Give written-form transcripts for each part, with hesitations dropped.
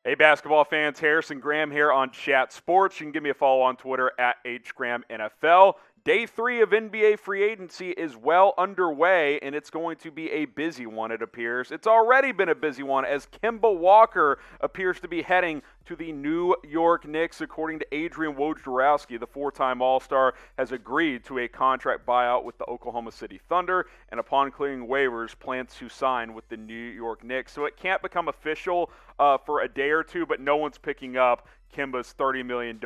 Hey, basketball fans, Harrison Graham here on Chat Sports. You can give me a follow on Twitter at HGrahamNFL. Day 3 of NBA free agency is well underway, and it's going to be a busy one, it appears. It's already been a busy one as Kemba Walker appears to be heading to the New York Knicks. According to Adrian Wojnarowski, the four-time All-Star has agreed to a contract buyout with the Oklahoma City Thunder, and upon clearing waivers, plans to sign with the New York Knicks. So it can't become official for a day or two, but no one's picking up Kemba's $30 million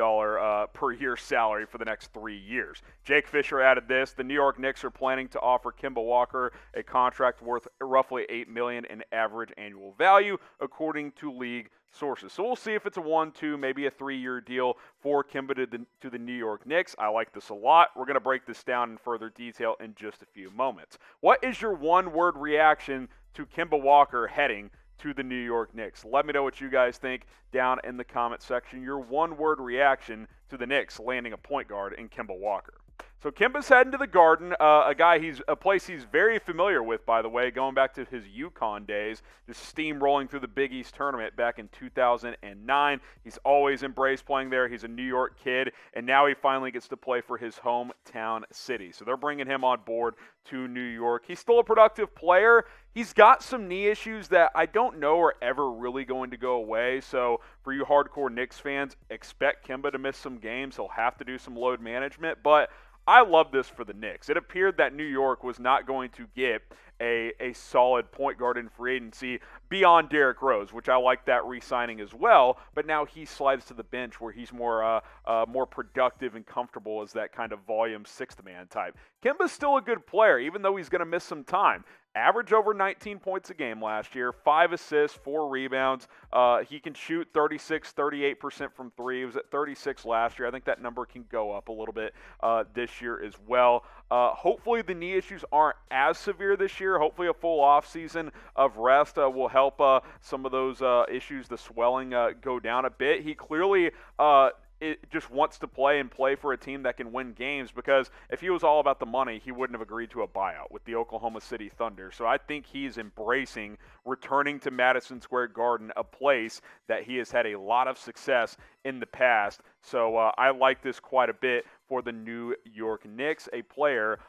per year salary for the next 3 years. Jake Fisher added this: the New York Knicks are planning to offer Kemba Walker a contract worth roughly $8 million in average annual value, according to league sources. So we'll see if it's a 1, 2, maybe a 3-year deal for Kemba to the New York Knicks. I like this a lot. We're going to break this down in further detail in just a few moments. What is your one-word reaction to Kemba Walker heading to the New York Knicks? Let me know what you guys think down in the comment section. Your one-word reaction to the Knicks landing a point guard in Kemba Walker. So Kemba's heading to the Garden, a place he's very familiar with, by the way, going back to his UConn days, just steamrolling through the Big East tournament back in 2009. He's always embraced playing there. He's a New York kid, and now he finally gets to play for his hometown city. So they're bringing him on board to New York. He's still a productive player. He's got some knee issues that I don't know are ever really going to go away. So for you hardcore Knicks fans, expect Kemba to miss some games. He'll have to do some load management, but I love this for the Knicks. It appeared that New York was not going to get a solid point guard in free agency beyond Derrick Rose, which I like that re-signing as well, but now he slides to the bench where he's more productive and comfortable as that kind of volume sixth man type. Kemba's still a good player, even though he's going to miss some time. Average over 19 points a game last year, 5 assists, 4 rebounds. He can shoot 38% from three. He was at 36 last year. I think that number can go up a little bit this year as well. Hopefully the knee issues aren't as severe this year. Hopefully a full offseason of rest will help some of those issues, the swelling, go down a bit. He clearly just wants to play for a team that can win games, because if he was all about the money, he wouldn't have agreed to a buyout with the Oklahoma City Thunder. So I think he's embracing returning to Madison Square Garden, a place that he has had a lot of success in the past. So I like this quite a bit for the New York Knicks, a player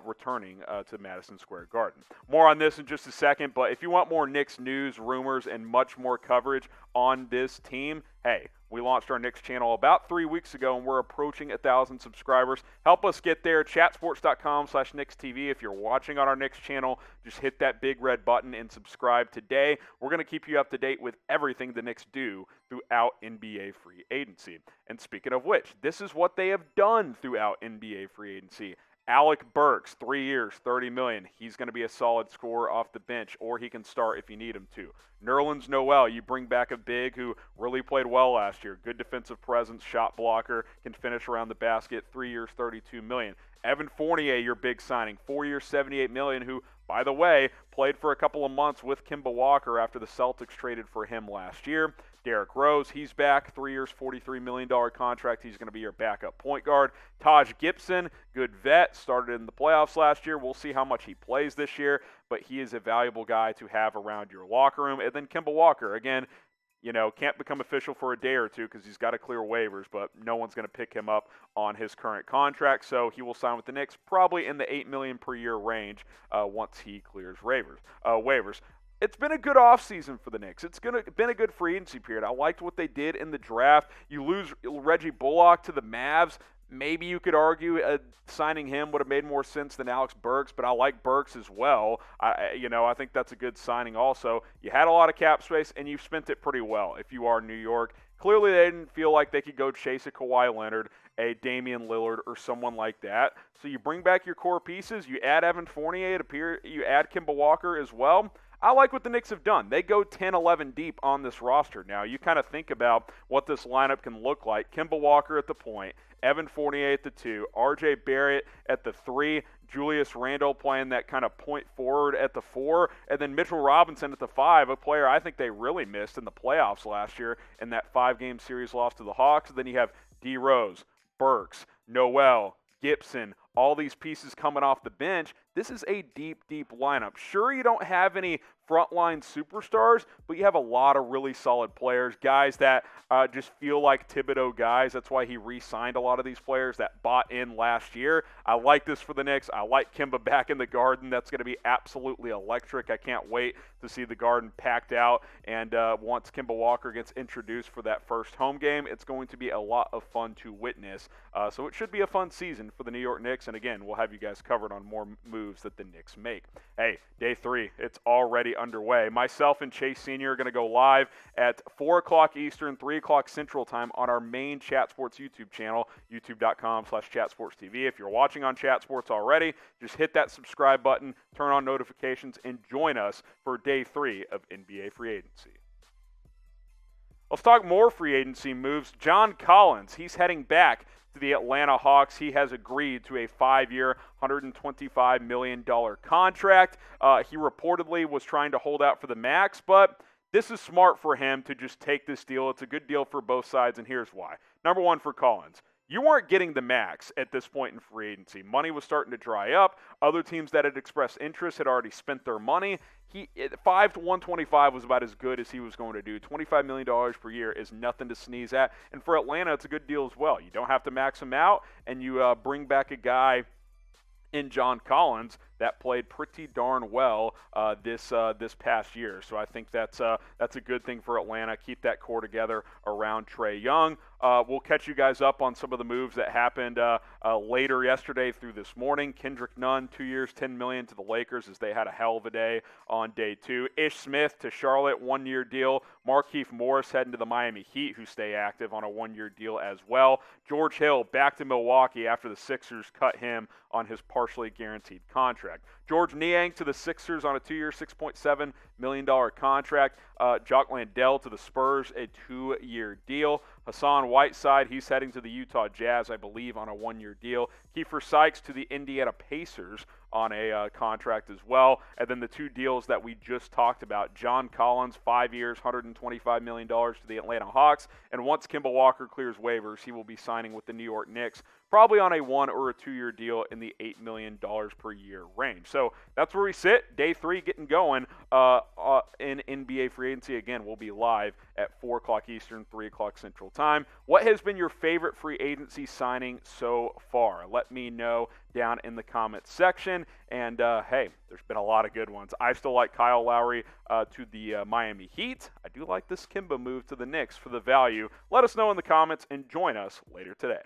returning to Madison Square Garden. More on this in just a second, but if you want more Knicks news, rumors, and much more coverage on this team, hey, we launched our Knicks channel about 3 weeks ago, and we're approaching 1,000 subscribers. Help us get there. Chatsports.com/KnicksTV. If you're watching on our Knicks channel, just hit that big red button and subscribe today. We're going to keep you up to date with everything the Knicks do throughout NBA free agency. And speaking of which, this is what they have done throughout NBA free agency. Alec Burks, 3 years, $30 million. He's going to be a solid scorer off the bench, or he can start if you need him to. Nerlens Noel, you bring back a big who really played well last year. Good defensive presence, shot blocker, can finish around the basket. 3 years, $32 million. Evan Fournier, your big signing, 4 years, $78 million, who, by the way, played for a couple of months with Kemba Walker after the Celtics traded for him last year. Derrick Rose, he's back, 3 years, $43 million contract. He's going to be your backup point guard. Taj Gibson, good vet, started in the playoffs last year. We'll see how much he plays this year, but he is a valuable guy to have around your locker room. And then Kemba Walker, again, can't become official for a day or two because he's got to clear waivers, but no one's going to pick him up on his current contract, so he will sign with the Knicks probably in the $8 million per year range once he clears waivers. It's been a good offseason for the Knicks. It's been a good free agency period. I liked what they did in the draft. You lose Reggie Bullock to the Mavs. Maybe you could argue signing him would have made more sense than Alex Burks, but I like Burks as well. I think that's a good signing also. You had a lot of cap space, and you spent it pretty well if you are New York. Clearly, they didn't feel like they could go chase a Kawhi Leonard, a Damian Lillard, or someone like that. So you bring back your core pieces. You add Evan Fournier. You add Kemba Walker as well. I like what the Knicks have done. They go 10-11 deep on this roster now. You kind of think about what this lineup can look like. Kemba Walker at the point, Evan Fournier at the 2, R.J. Barrett at the 3, Julius Randle playing that kind of point forward at the 4, and then Mitchell Robinson at the 5, a player I think they really missed in the playoffs last year in that 5-game series loss to the Hawks. And then you have D. Rose, Burks, Noel, Gibson, all these pieces coming off the bench. this is a deep, deep lineup. Sure, you don't have any frontline superstars, but you have a lot of really solid players, guys that just feel like Thibodeau guys. That's why he re-signed a lot of these players that bought in last year. I like this for the Knicks. I like Kemba back in the Garden. That's going to be absolutely electric. I can't wait to see the Garden packed out. And once Kemba Walker gets introduced for that first home game, it's going to be a lot of fun to witness. So it should be a fun season for the New York Knicks. And again, we'll have you guys covered on more moves that the Knicks make. Hey, day 3, it's already underway. Myself and Chase Sr. are going to go live at 4 o'clock Eastern, 3 o'clock Central Time on our main Chat Sports YouTube channel, youtube.com/chatsportstv. If you're watching on Chat Sports already, just hit that subscribe button, turn on notifications, and join us for day 3 of NBA free agency. Let's talk more free agency moves. John Collins, he's heading back to the Atlanta Hawks. He has agreed to a 5-year, $125 million contract. He reportedly was trying to hold out for the max, but this is smart for him to just take this deal. It's a good deal for both sides, and here's why. Number one, for Collins, you weren't getting the max at this point in free agency. Money was starting to dry up. Other teams that had expressed interest had already spent their money. 5 to 125 was about as good as he was going to do. $25 million per year is nothing to sneeze at. And for Atlanta, it's a good deal as well. You don't have to max him out, and you bring back a guy in John Collins that played pretty darn well this past year. So I think that's a good thing for Atlanta. Keep that core together around Trae Young. We'll catch you guys up on some of the moves that happened later yesterday through this morning. Kendrick Nunn, 2 years, $10 million to the Lakers as they had a hell of a day on day 2. Ish Smith to Charlotte, 1-year deal. Markieff Morris heading to the Miami Heat, who stay active on a 1-year deal as well. George Hill back to Milwaukee after the Sixers cut him on his partially guaranteed contract. George Niang to the Sixers on a 2-year, $6.7 million contract. Jock Landale to the Spurs, a 2-year deal. Hassan Whiteside, he's heading to the Utah Jazz, I believe, on a 1-year deal. Kiefer Sykes to the Indiana Pacers on a contract as well. And then the 2 deals that we just talked about. John Collins, 5 years, $125 million to the Atlanta Hawks. And once Kemba Walker clears waivers, he will be signing with the New York Knicks, probably on a 1 or a 2-year deal in the $8 million per year range. So that's where we sit. Day 3 getting going in NBA free agency. Again, we'll be live at 4 o'clock Eastern, 3 o'clock Central Time. What has been your favorite free agency signing so far? Let me know down in the comments section. And, hey, there's been a lot of good ones. I still like Kyle Lowry to the Miami Heat. I do like this Kemba move to the Knicks for the value. Let us know in the comments and join us later today.